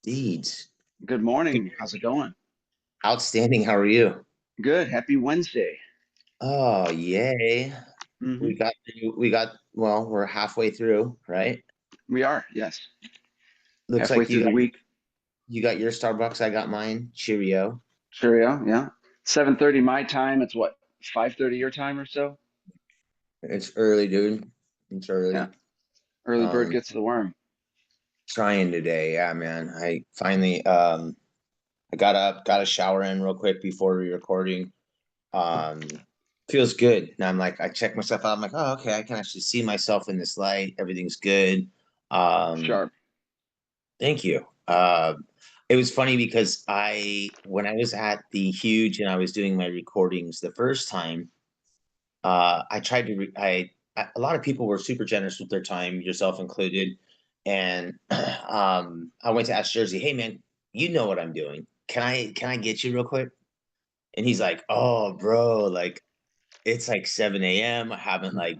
Deeds. Good morning. How's it going? Outstanding. How are you? Good. Happy Wednesday. Oh, yay. We hmm got well, we're halfway through, right? We are, yes. Looks Halfway like through the week. you got your Starbucks, I got mine. Cheerio. Cheerio, yeah. 7:30 my time. It's what, 5:30 your time or so? It's early, dude. It's Yeah. early. Early bird Um, gets the worm. Trying today. Yeah, man. I finally I got up, got a shower in real quick before recording. Um Feels good. And I'm like, I check myself out. I'm like, oh, okay, I can actually see myself in this light. Everything's good. Um, Sharp. Thank you. It was funny because when I was at the Huge and I was doing my recordings the first time, I tried to, a lot of people were super generous with their time, yourself included. And I went to ask Jersey, hey man, you know what I'm doing. Can I get you real quick? And he's like, oh, bro, like it's like 7 a.m. I haven't like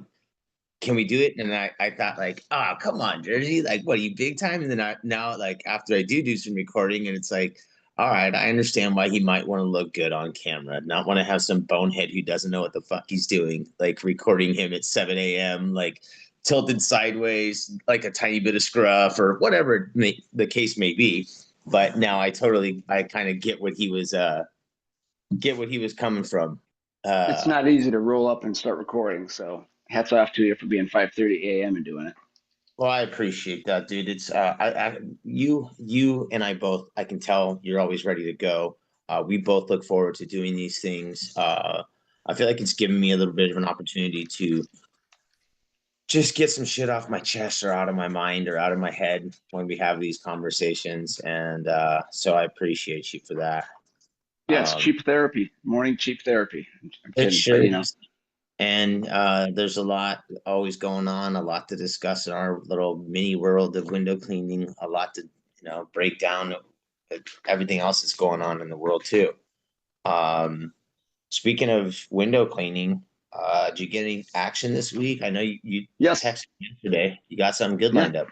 can we do it? And I thought like, oh, come on, Jersey. Like, what are you big time? And then now like after I do some recording and it's like, all right, I understand why he might want to look good on camera, not want to have some bonehead who doesn't know what the fuck he's doing, like recording him at 7 a.m., like tilted sideways, like a tiny bit of scruff or whatever the case may be. But now I kind of get what he was coming from. It's Uh not easy to roll up and start recording, so hats off to you for being 5:30 a.m. and doing it. Well, I appreciate that, dude. It's you and I both. I can tell you're always ready to go. We both look forward to doing these things. I feel like it's given me a little bit of an opportunity to just get some shit off my chest or out of my mind or out of my head when we have these conversations, and so I appreciate you for that. Yeah, it's Um, cheap therapy. Morning cheap therapy. I'm it kidding, but sure is. And there's a lot always going on, a lot to discuss in our little mini world of window cleaning, a lot to, break down everything else that's going on in the world too. Um, Speaking of window cleaning, did you get any action this week? I know you yes, texted me yesterday. You got something good yeah. lined up.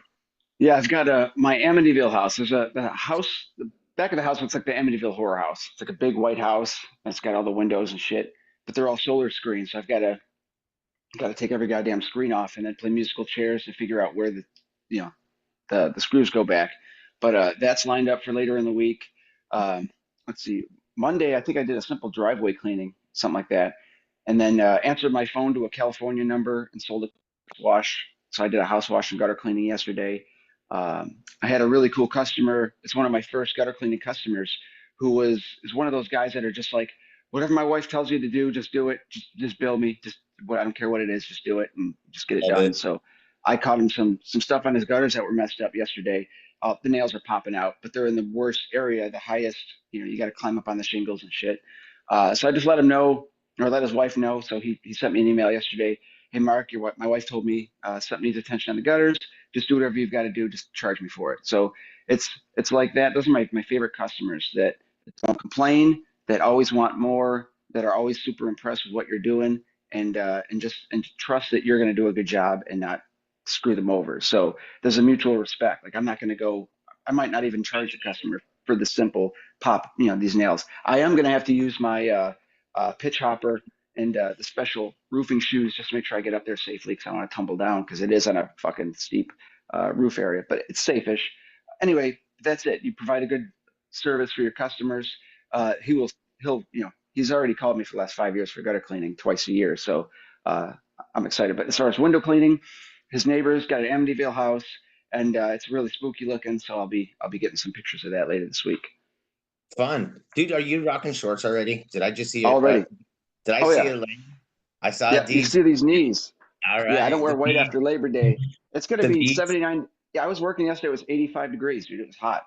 Yeah, I've got my Amityville house. There's a house. The back of the house looks like the Amityville horror house. It's like a big white house. And it's got all the windows and shit, but they're all solar screens. So I've got to take every goddamn screen off and then play musical chairs to figure out where you know the screws go back. But that's lined up for later in the week. Let's see. Monday, I think I did a simple driveway cleaning, something like that, and then answered my phone to a California number and sold a wash. So I did a house wash and gutter cleaning yesterday. I had a really cool customer. It's one of my first gutter cleaning customers who is one of those guys that are just like, whatever my wife tells you to do, just do it. Just bill me. Just I don't care what it is, just do it and just get it Love done. it. So I caught him some stuff on his gutters that were messed up yesterday. The nails are popping out, but they're in the worst area, the highest. You got to climb up on the shingles and shit. So I just let him know, or let his wife know. So he sent me an email yesterday. Hey Mark, my wife told me something needs attention on the gutters. Just do whatever you've got to do. Just charge me for it. So it's like that. Those are my favorite customers that don't complain, that always want more, that are always super impressed with what you're doing, and trust that you're going to do a good job and not screw them over. So there's a mutual respect. Like I'm not going to go. I might not even charge the customer for the simple pop, these nails. I am going to have to use my pitch hopper and the special roofing shoes just to make sure I get up there safely because I don't want to tumble down because it is on a fucking steep roof area, but it's safe-ish. Anyway, that's it. You provide a good service for your customers. He will, he's already called me for the last 5 years for gutter cleaning twice a year. So uh, I'm excited. But as far as window cleaning, his neighbor's got an Amityville house and it's really spooky looking. So I'll be getting some pictures of that later this week. Fun, dude. Are you rocking shorts already? Did I just see it? Already. Did I Oh see yeah. a lane? I saw Yeah. You Deeds. see these knees. All Yeah, I don't right, wear white after Labor Day. It's going to the be bees. 79. Yeah, I was working yesterday. It was 85 degrees, dude. It was hot.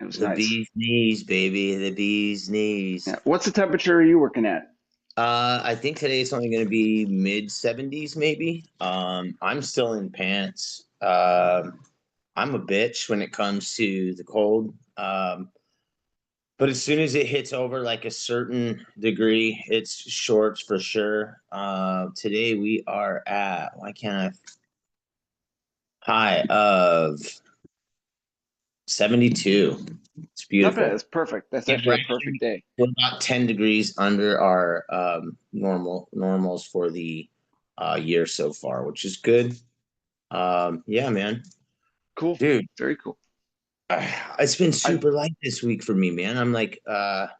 It was The nice. bee's knees, baby. The bee's knees. Yeah. What's the temperature are you working at? I think today it's only going to be mid 70s, maybe. I'm still in pants. I'm a bitch when it comes to the cold. But as soon as it hits over like a certain degree, it's shorts for sure. Today we are at, why can't I, high of 72. It's Not bad. beautiful. It's perfect. That's Yeah, actually a perfect day. we're about 10 degrees under our normals for the year so far, which is good. Yeah, man. Cool. Dude, Very cool. it's been I super light this week for me, man. I'm like, our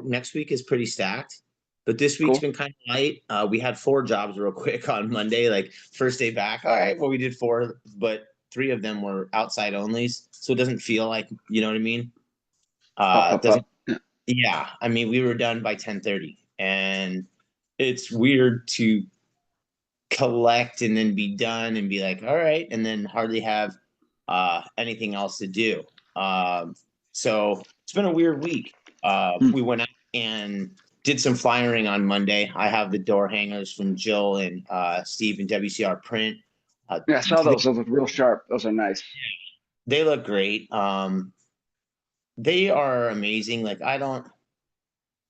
next week is pretty stacked, but this week's cool. been kind of light. We had four jobs real quick on Monday, like first day back. All right, well, we did four, but three of them were outside onlys, so it doesn't feel like, you know what I mean? Up, It up, doesn't. up. Yeah. Yeah, I mean, we were done by 10:30, and it's weird to collect and then be done and be like, all right, and then hardly have anything else to do. So it's been a weird week. Hmm. We went out and did some flyering on Monday. I have the door hangers from Jill and Steve and WCR Print. Uh, Yeah, I saw those. Those look real sharp. Those are nice. they look great. They are amazing. Like I don't.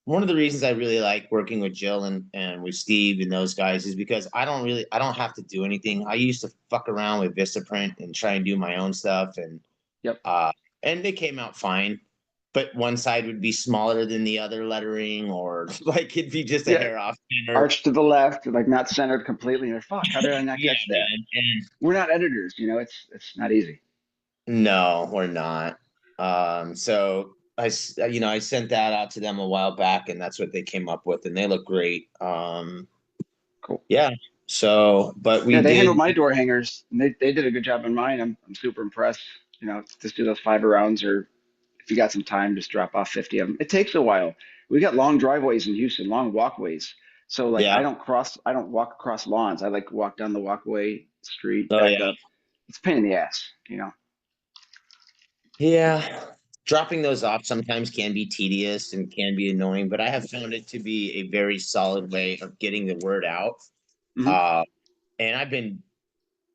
One of the reasons I really like working with Jill and with Steve and those guys is because I don't have to do anything. I used to fuck around with Vistaprint and try and do my own stuff Yep. uh and they came out fine. But one side would be smaller than the other lettering, or like it'd be just a Yeah. hair off center. Arch to the left, like not centered completely. You're like, fuck. How did I not Yeah, catch that? man. And We're not editors. It's not easy. no, we're not. So I sent that out to them a while back, and that's what they came up with, and they look great. Cool. Yeah. So, but Yeah, we they handled did, my door hangers, and they did a good job on mine. I'm super impressed. Just do those fiber rounds, or if you got some time, just drop off 50 of them. It takes a while. We got long driveways in Houston, long walkways. So like yeah. I don't walk across lawns. I like walk down the walkway, street, Oh, back yeah. up. It's a pain in the ass. Yeah. Dropping those off sometimes can be tedious and can be annoying, but I have found it to be a very solid way of getting the word out. Hmm. Uh, and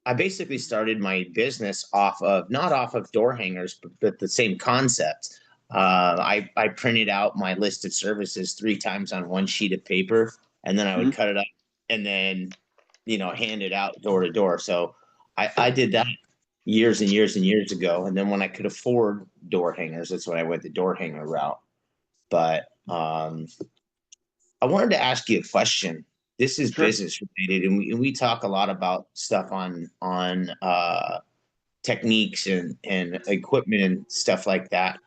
I basically started my business off of, not off of door hangers, but the same concept. I printed out my list of services three times on one sheet of paper, and then I would Hmm. cut it up and then, hand it out door to door. So I did that years and years and years ago. And then when I could afford door hangers, that's when I went the door hanger route. But I wanted to ask you a question. This is Sure, business related, and we talk a lot about stuff on techniques and equipment and stuff like that.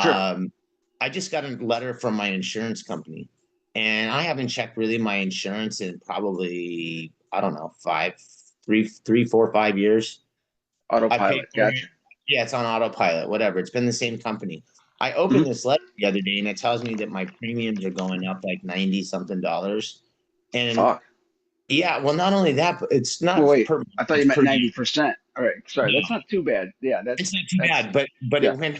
sure. Um, I just got a letter from my insurance company, and I haven't checked really my insurance in probably, I don't know, 4, 5 years. I paid Autopilot. for it. Gotcha. Yeah, it's on autopilot, whatever. It's been the same company. I Hmm. opened this letter the other day and it tells me that my premiums are going up like 90 something dollars. And Fuck. yeah, well, not only that, but it's Well, not wait. per month, I thought you it's meant per year. 90%. All right. Sorry. No, That's not too bad. Yeah, it's not too that's bad, but yeah. it went.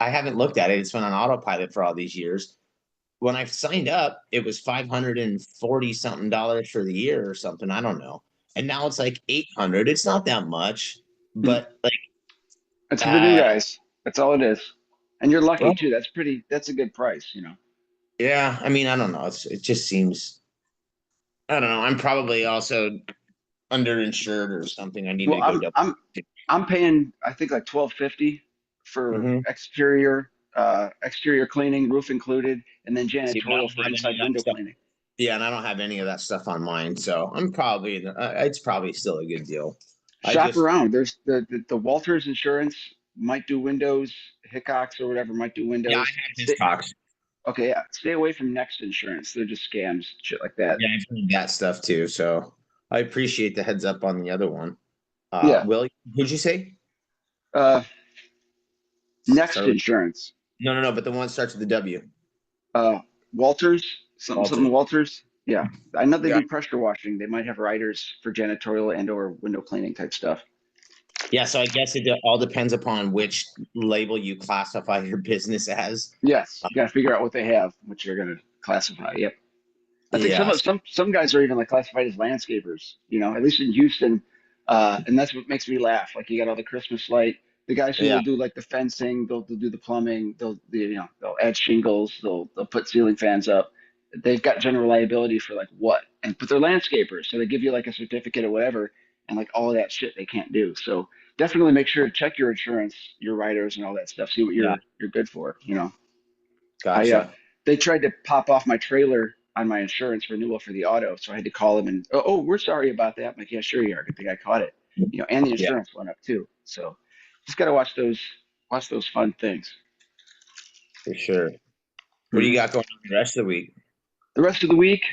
I haven't looked at it. It's been on autopilot for all these years. When I signed up, it was 540 something dollars for the year or something. I don't know. And now it's like 800. It's not that much, Mhm. but like, It's for the new uh, guys. That's all it is. And you're lucky well, too. That's a good price. yeah. I mean, I don't know. It just seems. I don't know. I'm probably also underinsured or something. I need Well, to go double. I'm paying I think like 1250 for Mm-hmm. exterior cleaning, roof included, and then See, but I janitorial don't for have any inside of that window stuff. cleaning. Yeah, and I don't have any of that stuff on mine, so I'm probably it's probably still a good deal. I Shop just around. There's the Walters Insurance might do windows, Hickox or whatever might do yeah, I windows. have his talks. Okay, yeah. Stay away from Next Insurance. They're just scams, shit like that. Yeah, I've heard that stuff too. So I appreciate the heads up on the other one. Yeah. Will, who'd you say? Uh, Next Start with Insurance. no, but the one that starts with the W. Uh, Walters, something Walters. Walters. Yeah, I know they Yeah. do pressure washing. They might have riders for janitorial and or window cleaning type stuff. Yeah, so I guess it all depends upon which label you classify your business as. Yes, you got to figure out what they have, which you're going to classify. Yep. I think Yeah. some guys are even like classified as landscapers. At least in Houston, and that's what makes me laugh. Like you got all the Christmas light. The guys who Yeah. will do like the fencing, they'll do the plumbing, they'll add shingles, they'll put ceiling fans up. They've got general liability for like what, but they're landscapers, so they give you like a certificate or whatever, and like all of that shit they can't do. So definitely make sure to check your insurance, your riders, and all that stuff. See what Yeah, you're good for. You know, I gotcha. they tried to pop off my trailer on my insurance renewal for the auto, so I had to call them and we're sorry about that. I'm like, yeah, sure you are. Good thing I caught it. You know, and the Yeah, insurance went up too. So just gotta watch those fun things. for sure. What do you Mhm. got going on the rest of the week? The rest of the week,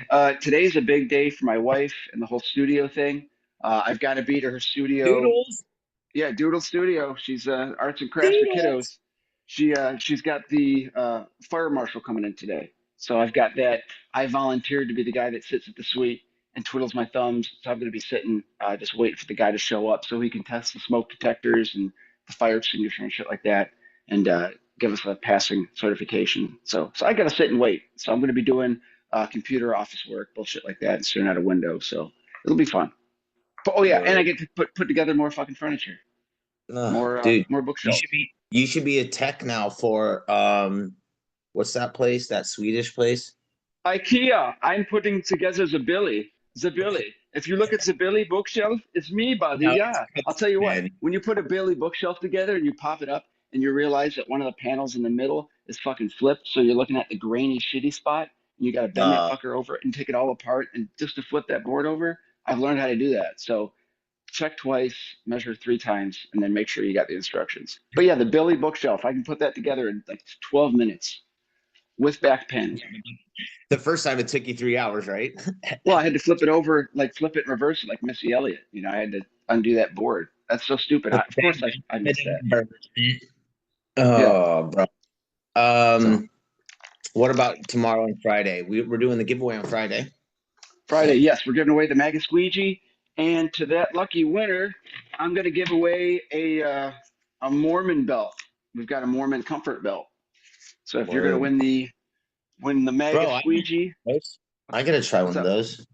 today's a big day for my wife and the whole studio thing. I've got to be to her studio. Doodles, Yeah, Doodle Studio. She's arts and crafts for doodles. kiddos. She's got the fire marshal coming in today. So I've got that. I volunteered to be the guy that sits at the suite and twiddles my thumbs. So I'm going to be sitting just waiting for the guy to show up so he can test the smoke detectors and the fire extinguisher and shit like that, and give us a passing certification. So I got to sit and wait. So I'm going to be doing computer office work, bullshit like that, and staring out a window. So it'll be fun. But, oh yeah, and I Word. get to put together more fucking furniture, Dude, more you bookshelves. should be you should be a tech now for what's that place? That Swedish place? IKEA, I'm putting together the Billy. If you look at the Billy bookshelf, it's me, buddy. No, it's Yeah, I'll tell you what. man. When you put a Billy bookshelf together and you pop it up and you realize that one of the panels in the middle is fucking flipped, so you're looking at the grainy, shitty spot, and you got to bend that Uh, fucker over and take it all apart, and just to flip that board over, I've learned how to do that. So check twice, measure three times, and then make sure you got the instructions. But yeah, the Billy bookshelf, I can put that together in like 12 minutes with back pens. the first time it took you 3 hours, right? Well, I had to flip it over, like flip it and reverse it, like Missy Elliott. You know, I had to undo that board. That's so stupid. Of course, I missed that. Yeah. Oh, bro. So What about tomorrow and Friday? We're doing the giveaway on Friday. Friday, yes, we're giving away the Mega Squeegee, and to that lucky winner, I'm going to give away a Moerman belt. We've got a Moerman comfort belt. So if you're going to Word. win the Mega Bro, I want Squeegee, those. I gotta try what's one of up? those.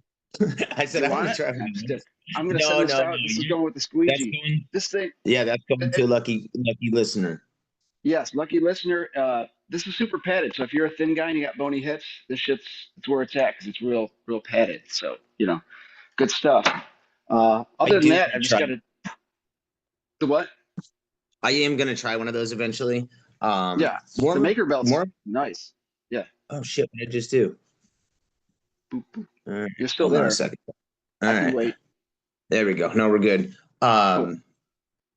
I said You I want want to it? try one I'm of stiff. those. I'm going to send No, this no, no. out. This is You going with the that's squeegee. going. This thing, Yeah, that's going to a lucky listener. yes, lucky listener. This is super padded. So if you're a thin guy and you got bony hips, this shit's it's where it's at because it's real padded. So good stuff. I Other than do that, want I to just try. got to the what? I am gonna try one of those eventually. Yeah, the More, maker belt's more. nice. Yeah, Oh shit! What did I just do? boop, boop. All right, You're still hold on a there. second. All I can right, wait. there we go. No, we're good. Cool.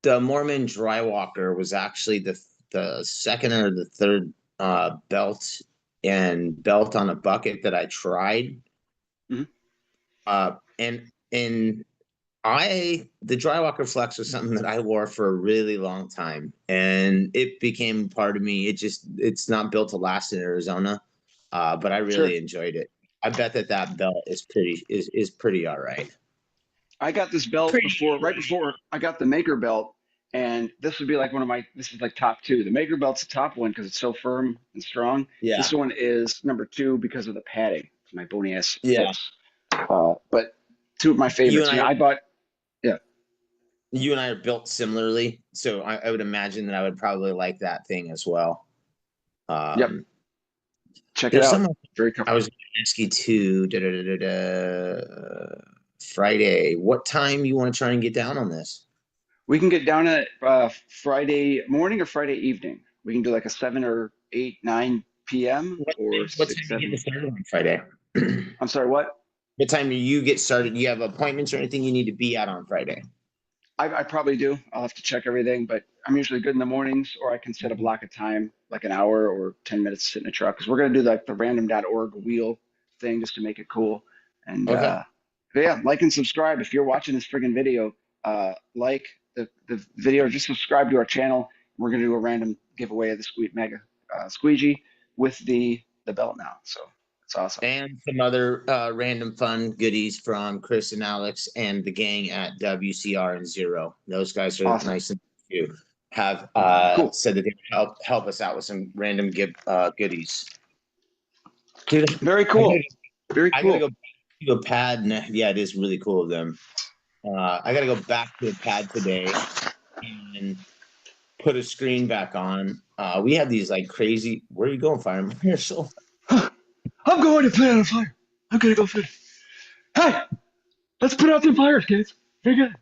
The Moerman Drywalker was actually the second or the third belt on a bucket that I tried. Hmm. And I the Drywalker Flex was something that I wore for a really long time, and it became part of me. It's not built to last in Arizona, but I Sure. really enjoyed it. I bet that belt is pretty all right. I got this belt Pretty. right before I got the maker belt, and this would be like one of my. This is like top two. The maker belt's the top one because it's so firm and strong. Yeah, This one is number two because of the padding, my bony ass yeah. hips. But two of my You favorites. and You know, I I bought. Yeah. you and I are built similarly, so I would imagine that I would probably like that thing as well. Yep. Um, Check it there's out. some Very I comfortable. was going to ask you too. Friday. What time you want to try and get down on this? We can get down at Friday morning or Friday evening. We can do like a 7 or 8, 9 p.m. or What six, time are you getting seven. started on Friday? I'm sorry, what? What time do you get started? Do you have appointments or anything you need to be at on Friday? I probably do. I'll have to check everything, but I'm usually good in the mornings, or I can set a block of time, like an hour or 10 minutes to sit in a truck. Because we're going to do like the random.org wheel thing just to make it cool. And Okay. but yeah, like and subscribe. If you're watching this friggin' video, like the video or just subscribe to our channel. We're going to do a random giveaway of the Mega Squeegee with the belt now. So it's awesome. And some other random fun goodies from Chris and Alex and the gang at WCR and Zero. Those guys are Awesome. nice and you have Cool. said that they help us out with some random goodies. Dude, Very I gotta cool. Very I gotta cool. go back to a pad. Yeah, it is really cool of them. I gotta go back to a pad today and put a screen back on. We have these like crazy. Where are you going, fireman Marshall? I'm going to play on a fire. I'm going to go finish. Hey, let's put out some fires, kids. Very good.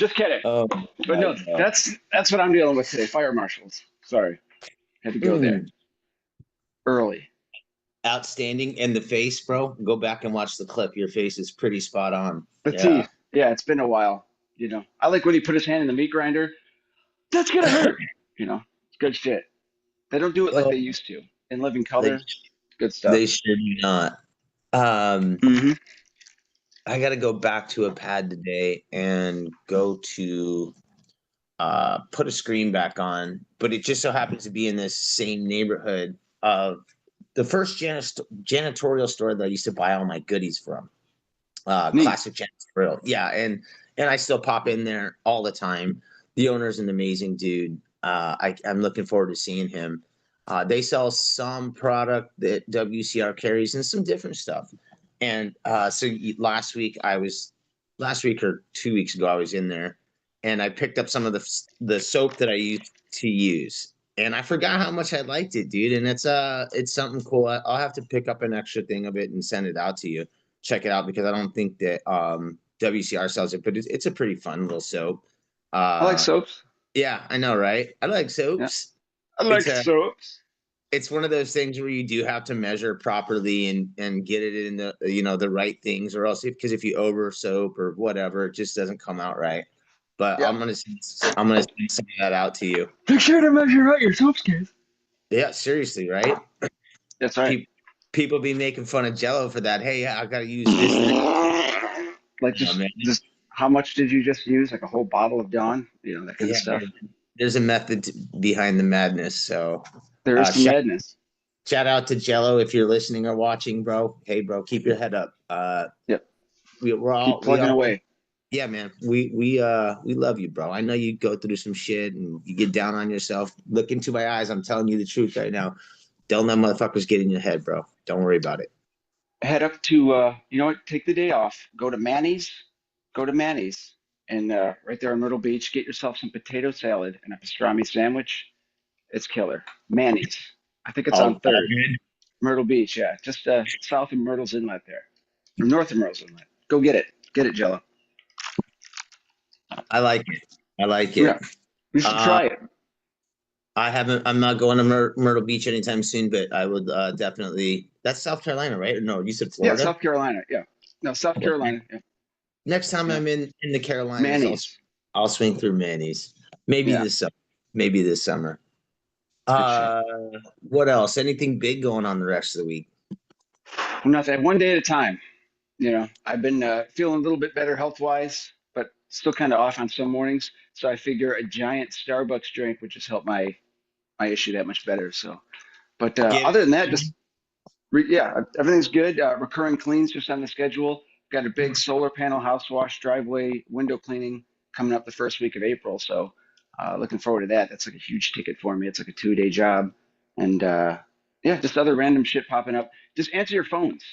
Just kidding. Oh But my no, God. that's what I'm dealing with today. Fire marshals. Sorry, had to go there Mm, early. outstanding. And the face, bro. Go back and watch the clip. Your face is pretty spot on. The Yeah. teeth. Yeah, it's been a while. I like when he put his hand in the meat grinder. That's gonna hurt. It's good shit. They don't do it like Oh, they used to. In living they color, good stuff. they sure do not. Um, Hmm. I got to go back to a pad today and go to put a screen back on, but it just so happens to be in this same neighborhood of the first janitorial store that I used to buy all my goodies from. Neat. Classic janitorial, yeah, and I still pop in there all the time. The owner's an amazing dude. I'm looking forward to seeing him. They sell some product that WCR carries and some different stuff. And last week or 2 weeks ago, I was in there and I picked up some of the soap that I used to use. And I forgot how much I liked it, dude. And it's something cool. I'll have to pick up an extra thing of it and send it out to you. Check it out because I don't think that WCR sells it, but it's a pretty fun little soap. I like Uh, soaps. yeah, I know, right? I like Yeah, soaps. I It's like a soaps. it's one of those things where you do have to measure properly and get it in the the right things, or else because if you over soap or whatever, it just doesn't come out right. But Yeah. I'm gonna send some of that out to you. Make sure to measure out your soaps, kids. Yeah, seriously, right? That's right. People people be making fun of Jello for that. Hey, I got to use this and that. Like Oh, man. just how much did you just use? Like a whole bottle of Dawn, that kind of Yeah, stuff. there's a method behind the madness. So, There is uh, some shout, madness. shout out to Jello if you're listening or watching, bro. Hey, bro, keep your head up. Yep. We're Keep we plugging all, away. yeah, man. We love you, bro. I know you go through some shit and you get down on yourself. Look into my eyes. I'm telling you the truth right now. Don't let motherfuckers get in your head, bro. Don't worry about it. Head up to you know what? Take the day off. Go to Manny's. Go to Manny's, and right there on Myrtle Beach, get yourself some potato salad and a pastrami sandwich. It's killer. Manny's. I think it's on All Third. good. Myrtle Beach, yeah, just south of Myrtle's Inlet there, or north of Myrtle's Inlet. Go get it. Get it, Jello. I like it. I like it. Yeah, you should Uh, try it. I haven't. I'm not going to Myrtle Beach anytime soon, but I would definitely. That's South Carolina, right? Or no, you said Yeah, Florida. South Carolina. Yeah, no, South Well, Carolina. Yeah, next time yeah. I'm in the Carolinas, Manny's. I'll swing through Manny's. Maybe Yeah, this summer. Maybe this summer. it's good shit. Uh, what else? Anything big going on the rest of the week? Nothing. One day at a time. I've been feeling a little bit better health wise, but still kind of off on some mornings. So I figure a giant Starbucks drink would just help my issue that much better. So, but Get other than that, it? just yeah, everything's good. Recurring cleans just on the schedule. Got a big solar panel house wash, driveway, window cleaning coming up the first week of April. So, looking forward to that. That's like a huge ticket for me. It's like a 2-day job, and yeah, just other random shit popping up. Just answer your phones.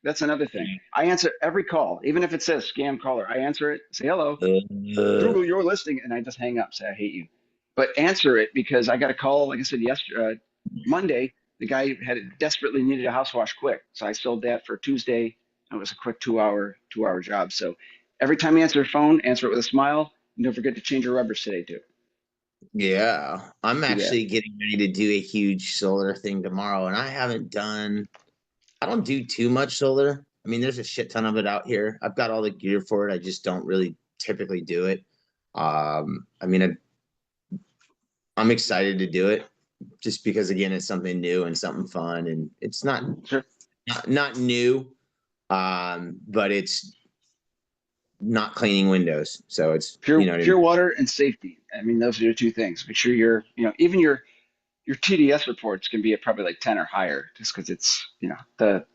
That's another thing. I answer every call, even if it says scam caller. I answer it, say hello, Uh, Google your listing, and I just hang up, say I hate you. But answer it because I got a call, like I said yesterday, Monday. The guy desperately needed a house wash quick, so I sold that for Tuesday. It was a quick 2-hour job. So every time you answer your phone, answer it with a smile, and don't forget to change your rubbers today too. yeah, I'm Do that. actually getting ready to do a huge solar thing tomorrow, and I don't do too much solar. I mean, there's a shit ton of it out here. I've got all the gear for it. I just don't really typically do it. I mean, I'm excited to do it just because again, it's something new and something fun, and it's Sure. not new, but it's not cleaning windows, so it's Pure you know what I mean. pure water and safety. I mean, those are your two things. Make sure even your TDS reports can be at probably like 10 or higher, just because it's the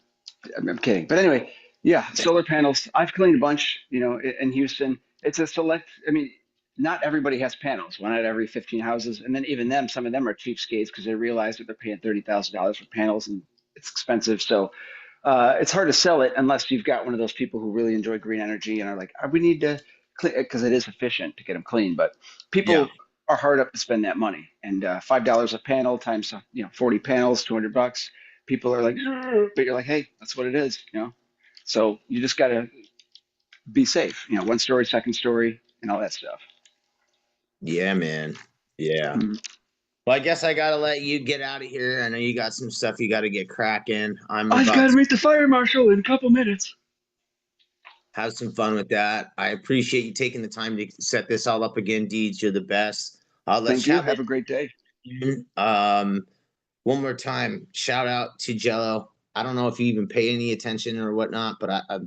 I'm kidding. But anyway, yeah, solar panels. I've cleaned a bunch, in Houston. It's a select, I mean, not everybody has panels, one out of every 15 houses. And then even them, some of them are cheapskates because they realize that they're paying $30,000 for panels and it's expensive. So it's hard to sell it unless you've got one of those people who really enjoy green energy and are like, we need to clean because it is efficient to get them clean. But Yeah, people are hard up to spend that money. And $5 a panel times 40 panels, $200. People are like, "Ugh," but you're like, hey, that's what it is. So you just got to be safe. One story, second story. and all that stuff. Yeah, man. Yeah. Mhm. Well, I guess I gotta let you get out of here. I know you got some stuff you gotta get cracking. I'm I've about got to to meet the fire marshal in a couple minutes. have some fun with that. I appreciate you taking the time to set this all up again, Deeds. You're the best. Let's Thank you. chat Have later. a great day. One more time, shout out to Jello. I don't know if you even pay any attention or whatnot, but I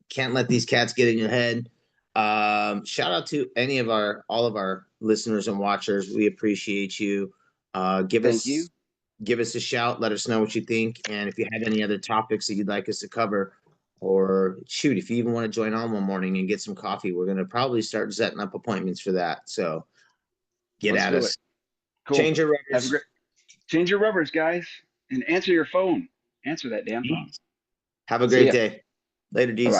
can't let these cats get in your head. Shout out to all of our listeners and watchers. We appreciate you. Give Thank you. us a shout. Let us know what you think, and if you have any other topics that you'd like us to cover, or shoot, if you even want to join on one morning and get some coffee, we're gonna probably start setting up appointments for that. So get Let's at do it. us. Cool. Change your Have a rubbers. great. Change your rubbers, guys, and answer your phone. Answer that damn phone. Have a See great ya. day. Later, Bye Deeds. bye.